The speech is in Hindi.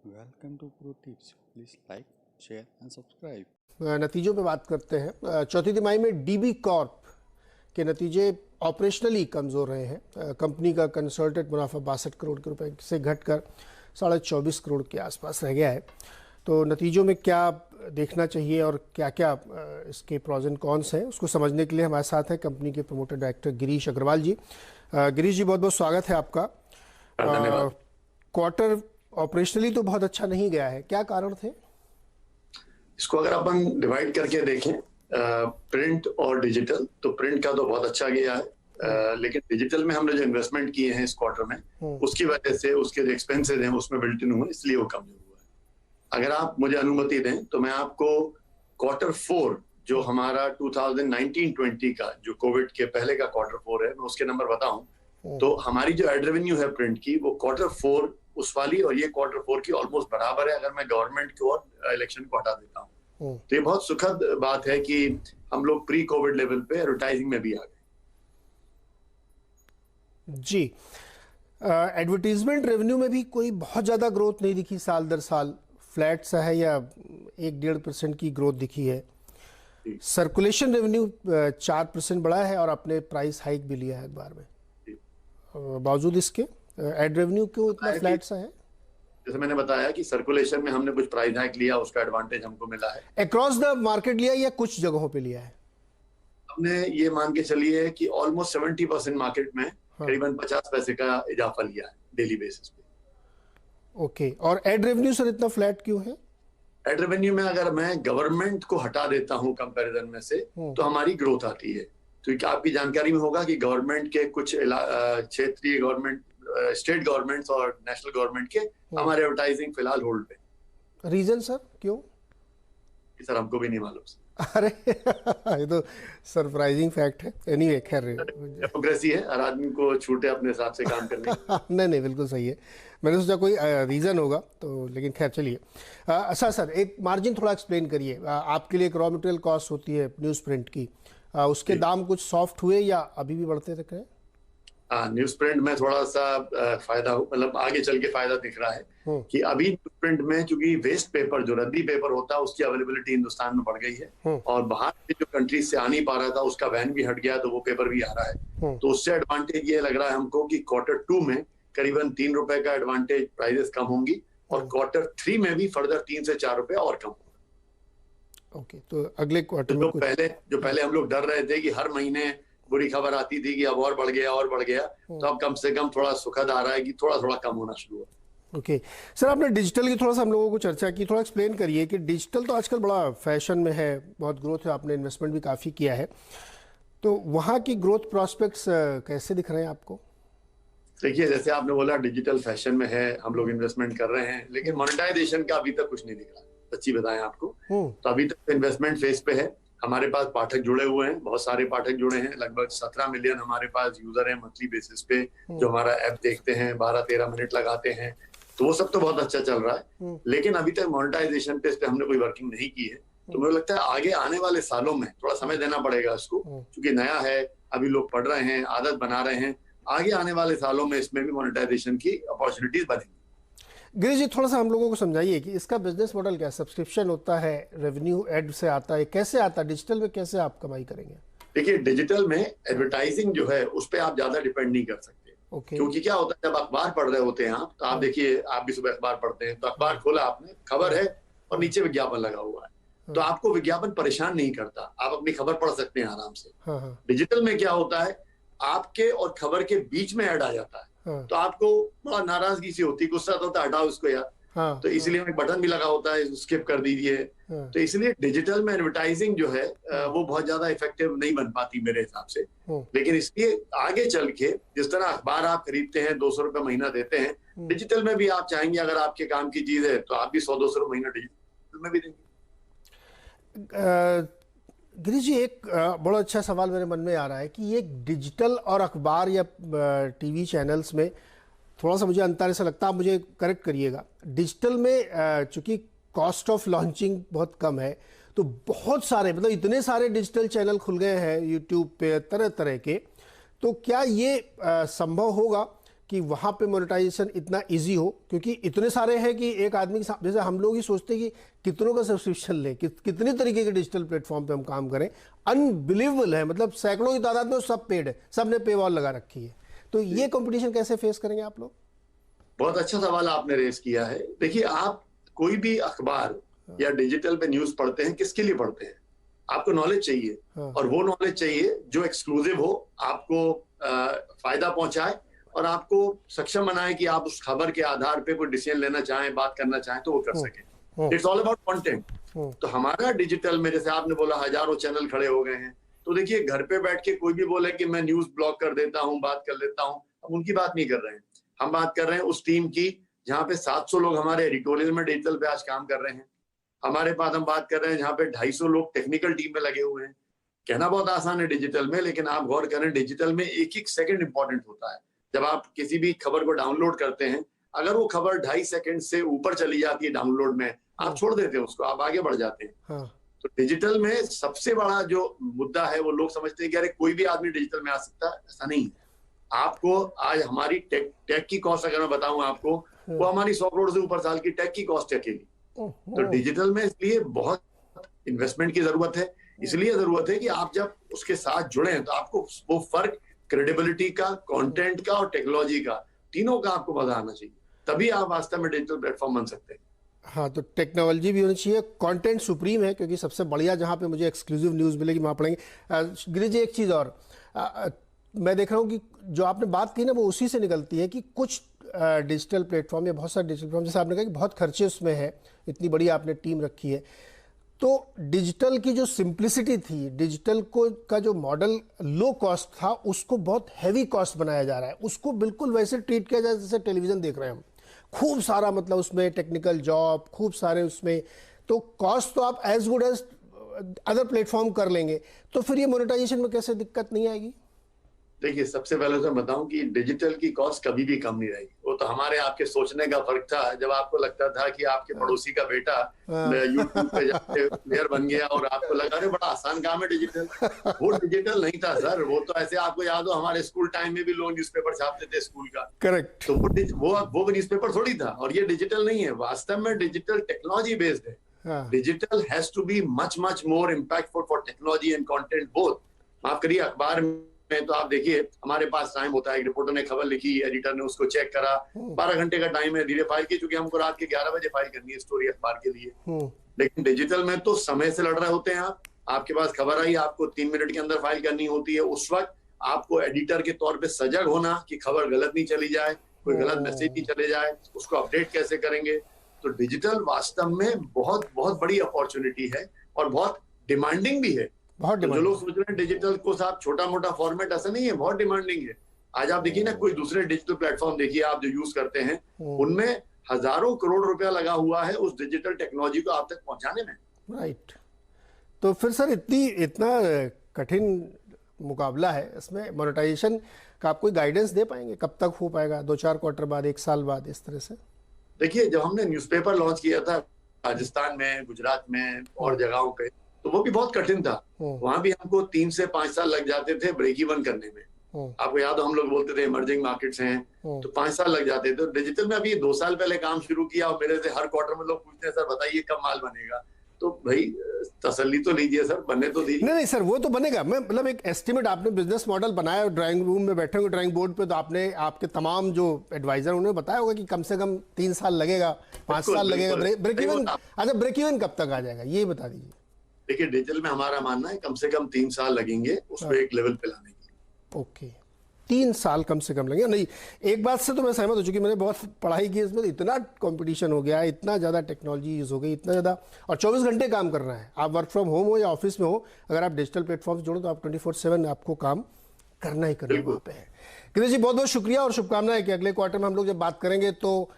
Welcome to Pro Tips. Please like, share and subscribe. नतीजों पे बात करते हैं। चौथी तिमाही में डीबी कॉर्प के नतीजे ऑपरेशनली कमज़ोर रहे हैं। कंपनी का कंसल्टेंट मुनाफा 62 करोड़ के रुपए से घटकर 24.5 करोड़ के आसपास रह गया है। तो नतीजों में क्या देखना चाहिए और क्या क्या इसके प्रॉज एंड कॉन्स हैं, उसको समझने के लिए हमारे साथ है कंपनी के प्रमोटर डायरेक्टर गिरीश अग्रवाल जी। गिरीश जी, बहुत बहुत स्वागत है आपका। क्वार्टर ऑपरेशनली तो बहुत अच्छा नहीं गया है, क्या कारण थे? इसको अगर अपन डिवाइड करके देखें प्रिंट और डिजिटल, तो प्रिंट का तो बहुत अच्छा गया है, लेकिन डिजिटल में हमने जो इन्वेस्टमेंट किए हैं इस क्वार्टर में उसकी वजह से उसके जो एक्सपेंसेस हैं उसमें बिल्ट इन हुए, इसलिए वो कम हुआ है। अगर आप मुझे अनुमति दें तो मैं आपको क्वार्टर 4 जो हमारा 2019-20 का जो कोविड के पहले का क्वार्टर 4 है, मैं उसके नंबर बताऊं तो हमारी जो एड रेवेन्यू है प्रिंट की वो क्वार्टर 4 उस वाली और ये क्वार्टर 4 की ऑलमोस्ट बराबर है, अगर मैं गवर्नमेंट को और इलेक्शन को हटा देता हूँ। तो ये बहुत सुखद बात है कि हम लोग प्री कोविड लेवल पे एडवर्टाइजिंग में भी आ गए। जी, एडवर्टीजमेंट रेवेन्यू में भी कोई बहुत ज़्यादा ग्रोथ नहीं दिखी, साल दर साल फ्लैट सा है या 1-1.5% की ग्रोथ दिखी है। सर्कुलेशन रेवेन्यू 4% बढ़ा है और आपने प्राइस हाइक भी लिया है अखबार में। बावजूद इसके एड रेवेन्यू क्यों इतना फ्लैट सा है? जैसे मैंने बताया कि सर्कुलेशन में हमने कुछ प्राइस हाइक लिया, उसका एडवांटेज हमको मिला है। अक्रॉस द मार्केट लिया या कुछ जगहों पे लिया है? हमने ये मान के चलिए कि ऑलमोस्ट 70% मार्केट में करीबन 50 पैसे का इजाफा लिया है डेली बेसिस पे। ओके, और एड रेवेन्यू सर इतना फ्लैट क्यों है? एड रेवेन्यू में अगर मैं गवर्नमेंट को हटा देता हूं कंपैरिजन में से तो हमारी ग्रोथ आती है। तो क्या आपकी जानकारी में होगा कि गवर्नमेंट के कुछ क्षेत्रीय गवर्नमेंट, स्टेट गवर्नमेंट्स और नेशनल गवर्नमेंट के हमारे एडवर्टाइजिंग फिलहाल होल्ड पे। रीजन सर क्यों? सर हमको भी नहीं मालूम। अरे ये तो सरप्राइजिंग फैक्ट है। एनीवे, खैर डेमोक्रेसी है, हर आदमी को छूटे अपने हिसाब से काम करने की। नहीं, बिल्कुल सही है। मैंने सोचा कोई रीज़न होगा तो, लेकिन खैर चलिए। अच्छा सर, एक मार्जिन थोड़ा एक्सप्लेन करिए। आपके लिए एक रॉ मटेरियल कॉस्ट होती है न्यूज़ प्रिंट की, उसके दाम कुछ सॉफ्ट हुए या अभी भी बढ़ते दिख रहे हैं? न्यूज प्रिंट में थोड़ा सा फायदा, मतलब आगे चल के फायदा दिख रहा है कि अभी न्यूज प्रिंट में चूंकि वेस्ट पेपर जो रद्दी पेपर होता है उसकी अवेलेबिलिटी हिंदुस्तान में बढ़ गई है और बाहर के जो कंट्रीज से आ नहीं पा रहा था उसका बैन भी हट गया, तो वो पेपर भी आ रहा है। तो उससे एडवांटेज ये लग रहा है हमको कि क्वार्टर 2 में करीबन 3 रुपए का एडवांटेज प्राइजेस कम होंगी और क्वार्टर 3 में भी फर्दर 3 से 4 रुपए और कम होगा। ओके, तो अगले क्वार्टर में जो पहले हम लोग डर रहे थे कि हर महीने बुरी खबर आती थी कि अब और बढ़ गया, तो अब कम से कम थोड़ा सुखद आ रहा है कि थोड़ा थोड़ा कम होना शुरू हुआ। ओके सर, आपने डिजिटल की थोड़ा सा हम लोगों को चर्चा की, थोड़ा एक्सप्लेन करिए कि डिजिटल तो आजकल बड़ा फैशन में है, बहुत ग्रोथ है, आपने इन्वेस्टमेंट भी काफ़ी किया है, तो वहाँ की ग्रोथ प्रॉस्पेक्ट्स कैसे दिख रहे हैं आपको? देखिए, जैसे आपने बोला डिजिटल फैशन में है, हम लोग इन्वेस्टमेंट कर रहे हैं, लेकिन मोनेटाइजेशन का अभी तक कुछ नहीं दिख रहा। सच्ची बताएं आपको तो अभी तक इन्वेस्टमेंट फेज पे है। हमारे पास पाठक जुड़े हुए हैं, बहुत सारे पाठक जुड़े हैं, लगभग 17 मिलियन हमारे पास यूजर हैं मंथली बेसिस पे जो हमारा ऐप देखते हैं, 12-13 मिनट लगाते हैं, तो वो सब तो बहुत अच्छा चल रहा है। लेकिन अभी तक मोनेटाइजेशन पे इस पे हमने कोई वर्किंग नहीं की है। तो मुझे लगता है आगे आने वाले सालों में थोड़ा समय देना पड़ेगा इसको, क्योंकि नया है, अभी लोग पढ़ रहे हैं, आदत बना रहे हैं। आगे आने वाले सालों में इसमें भी मोनेटाइजेशन की अपॉर्चुनिटीज बनेंगी। गिरीश जी, थोड़ा सा हम लोगों को समझाइए कि इसका बिजनेस मॉडल क्या है? सब्सक्रिप्शन होता है, रेवेन्यू एड से आता है, कैसे आता है? डिजिटल में कैसे आप कमाई करेंगे? देखिए, डिजिटल में एडवर्टाइजिंग जो है उस पर आप ज्यादा डिपेंड नहीं कर सकते। क्योंकि क्या होता है, जब अखबार पढ़ रहे होते हैं आप, तो आप देखिए, आप भी सुबह अखबार पढ़ते हैं, तो अखबार खोला आपने, खबर है और नीचे विज्ञापन लगा हुआ है, तो आपको विज्ञापन परेशान नहीं करता, आप अपनी खबर पढ़ सकते हैं आराम से। डिजिटल में क्या होता है, आपके और खबर के बीच में ऐड आ जाता है, तो आपको बड़ा नाराजगी सी होती है, गुस्सा होता है, हटाओ इसको यार। तो इसलिए एक बटन भी लगा होता है, स्किप कर दीजिए। तो इसलिए डिजिटल में एडवर्टाइजिंग जो है वो बहुत ज्यादा इफेक्टिव नहीं बन पाती मेरे हिसाब से। लेकिन इसलिए आगे चल के जिस तरह अखबार आप खरीदते हैं, 200 रुपए महीना देते हैं, डिजिटल में भी आप चाहेंगे अगर आपके काम की चीज है तो आप भी 100-200 रुपए महीना डिजिटल में भी देंगे। गिरीश जी, एक बड़ा अच्छा सवाल मेरे मन में आ रहा है कि ये डिजिटल और अखबार या टीवी चैनल्स में थोड़ा सा मुझे अंतर ऐसा लगता है, आप मुझे करेक्ट करिएगा। डिजिटल में चूंकि कॉस्ट ऑफ लॉन्चिंग बहुत कम है, तो बहुत सारे, मतलब इतने सारे डिजिटल चैनल खुल गए हैं यूट्यूब पे तरह तरह के, तो क्या ये संभव होगा कि वहाँ पे मोनेटाइजेशन इतना इजी हो, क्योंकि इतने सारे हैं कि एक आदमी के साथ, जैसे हम लोग ही सोचते हैं कि कितनों का सब्सक्रिप्शन लें, कितनी तरीके के डिजिटल प्लेटफॉर्म पे हम काम करें, अनबिलीवेबल है, मतलब सैकड़ों की तादाद में सब पेड है, सब ने पे वॉल लगा रखी है। तो ये कंपटीशन कैसे फेस करेंगे आप लोग? बहुत अच्छा सवाल आपने रेस किया है। देखिए, आप कोई भी अखबार या डिजिटल पे न्यूज पढ़ते हैं, किसके लिए पढ़ते हैं? आपको नॉलेज चाहिए, और वो नॉलेज चाहिए जो एक्सक्लूसिव हो, आपको फायदा पहुंचाए और आपको सक्षम बनाए कि आप उस खबर के आधार पे कोई डिसीजन लेना चाहें, बात करना चाहें तो वो कर सके। It's all about content. तो हमारा डिजिटल में, जैसे आपने बोला, हजारों चैनल खड़े हो गए हैं, तो देखिए घर पे बैठ के कोई भी बोले कि मैं न्यूज ब्लॉक कर देता हूँ, बात कर लेता हूँ, अब उनकी बात नहीं कर रहे हैं। हम बात कर रहे हैं उस टीम की जहाँ पे 700 लोग हमारे एडिटोरियल में डिजिटल पे आज काम कर रहे हैं। हमारे पास हम बात कर रहे हैं जहाँ पे 250 लोग टेक्निकल टीम में लगे हुए हैं। कहना बहुत आसान है डिजिटल में, लेकिन आप गौर करें, डिजिटल में एक एक सेकंड इंपॉर्टेंट होता है। जब आप किसी भी खबर को डाउनलोड करते हैं, अगर वो खबर 2.5 सेकंड से ऊपर चली जाती है डाउनलोड में, आप छोड़ देते हैं उसको, आप आगे बढ़ जाते हैं। तो डिजिटल में सबसे बड़ा जो मुद्दा है, वो लोग समझते हैं कि अरे कोई भी आदमी डिजिटल में आ सकता है। ऐसा नहीं है। आपको आज हमारी टेक की कॉस्ट अगर मैं बताऊं आपको, वो हमारी 100 करोड़ से ऊपर साल की टेक की कॉस्ट है अकेली। तो डिजिटल में इसलिए बहुत इन्वेस्टमेंट की जरूरत है। इसलिए जरूरत है कि आप जब उसके साथ जुड़े हैं तो आपको वो फर्क क्रेडिबिलिटी का, कंटेंट का और टेक्नोलॉजी का, तीनों का आपको पता आना चाहिए, तभी आप वास्तव में डिजिटल प्लेटफॉर्म बन सकते हैं। हाँ, तो टेक्नोलॉजी भी होनी चाहिए, कंटेंट सुप्रीम है, क्योंकि सबसे बढ़िया जहाँ पे मुझे एक्सक्लूसिव न्यूज़ मिलेगी वहाँ पढ़ेंगे। गिरीश जी, एक चीज़ और मैं देख रहा हूँ कि जो आपने बात की ना, वो उसी से निकलती है कि कुछ डिजिटल प्लेटफॉर्म या बहुत सारे डिजिटल प्लेटफॉर्म, जैसे आपने कहा कि बहुत खर्चे उसमें है, इतनी बड़ी आपने टीम रखी है, तो डिजिटल की जो सिंप्लिसिटी थी, डिजिटल को का जो मॉडल लो कॉस्ट था, उसको बहुत हैवी कॉस्ट बनाया जा रहा है। उसको बिल्कुल वैसे ट्रीट किया जाए जैसे टेलीविज़न देख रहे हैं हम, खूब सारा, मतलब उसमें टेक्निकल जॉब खूब सारे उसमें, तो कॉस्ट तो आप as good as other platform कर लेंगे, तो फिर ये मोनेटाइजेशन में कैसे दिक्कत नहीं आएगी? देखिए, सबसे पहले तो मैं बताऊं कि डिजिटल की कॉस्ट कभी भी कम नहीं रहेगी। वो तो हमारे आपके सोचने का फर्क था। जब आपको लगता था कि आपके पड़ोसी का बेटा यूट्यूब पे जाके प्लेयर बन गया और आपको लगा अरे बड़ा आसान काम है डिजिटल, वो डिजिटल नहीं था सर। वो तो ऐसे, आपको याद हो हमारे स्कूल टाइम में भी लोग न्यूज़पेपर छापते थे स्कूल का। करेक्ट। तो वो न्यूज़पेपर थोड़ी था, और ये डिजिटल नहीं है। वास्तव में डिजिटल टेक्नोलॉजी बेस्ड है। Digital has to be much much more impactful for technology and content both. माफ करिए, अखबार में तो आप देखिए हमारे पास टाइम होता है, एक रिपोर्टर ने खबर लिखी, एडिटर ने उसको चेक करा, 12 घंटे का टाइम है, धीरे फाइल की, क्योंकि हमको रात के 11 बजे फाइल करनी है स्टोरी अखबार के लिए। लेकिन डिजिटल में तो समय से लड़ रहे होते हैं आप। आपके पास खबर आई, आपको 3 मिनट के अंदर फाइल करनी होती है। उस वक्त आपको एडिटर के तौर पे सजग होना कि खबर गलत नहीं चली जाए, कोई गलत मैसेज नहीं चले जाए, उसको अपडेट कैसे करेंगे। तो डिजिटल वास्तव में बहुत बहुत बड़ी अपॉर्चुनिटी है और बहुत डिमांडिंग भी है। तो जो लोग सोच रहे हैं डिजिटल को साहब छोटा मोटा फॉर्मेट, ऐसा नहीं है, बहुत डिमांडिंग है। आज आप देखिए ना, कोई दूसरे डिजिटल प्लेटफॉर्म देखिए आप जो यूज करते हैं, उनमें हजारों करोड़ रुपया लगा हुआ है उस डिजिटल टेक्नोलॉजी को आप तक पहुंचाने में। राइट। तो फिर सर इतना कठिन मुकाबला है, इसमें मोनेटाइजेशन का आप कोई गाइडेंस दे पाएंगे? कब तक हो पाएगा? 2-4 क्वार्टर बाद, 1 साल बाद, इस तरह से? देखिए, जब हमने न्यूज़पेपर लॉन्च किया था राजस्थान में, गुजरात में और जगहों पे, तो वो भी बहुत कठिन था। वहां भी हमको 3 से 5 साल लग जाते थे ब्रेक इवन करने में। आपको याद हो, हम लोग बोलते थे इमर्जिंग मार्केट्स हैं, तो 5 साल लग जाते थे। डिजिटल में अभी 2 साल पहले काम शुरू किया और मेरे से हर क्वार्टर में लोग पूछते हैं सर बताइए कब माल बनेगा। तो भाई तसल्ली तो लीजिए सर, बनने तो दीजिए। नहीं सर, वो तो बनेगा। मैं मतलब एक एस्टिमेट, आपने बिजनेस मॉडल बनाया, ड्राइंग रूम में बैठे होंगे ड्राइंग बोर्ड पे, तो आपने आपके तमाम जो एडवाइजर उन्होंने बताया होगा कि कम से कम 3 साल लगेगा, 5 साल लगेगा ब्रेक इवन। अच्छा, ब्रेक इवन कब तक आ जाएगा ये बता दीजिए। देखिए, डिजिटल में हमारा मानना है कम से कम 3 साल लगेंगे उसको एक लेवल पे लाने के। ओके, 3 साल कम से कम लगेगा। नहीं, एक बात से तो मैं सहमत हो चुकी, मैंने बहुत पढ़ाई की इसमें, इतना कंपटीशन हो गया, इतना ज़्यादा टेक्नोलॉजी यूज़ हो गई, इतना ज़्यादा, और 24 घंटे काम करना है। आप वर्क फ्रॉम होम हो या ऑफिस में हो, अगर आप डिजिटल प्लेटफॉर्म से जोड़ो तो आप 24/7 आपको काम करना ही करना वहाँ पे है। गिरीश जी, बहुत बहुत शुक्रिया और शुभकामनाएं कि अगले क्वार्टर में हम लोग जब बात करेंगे तो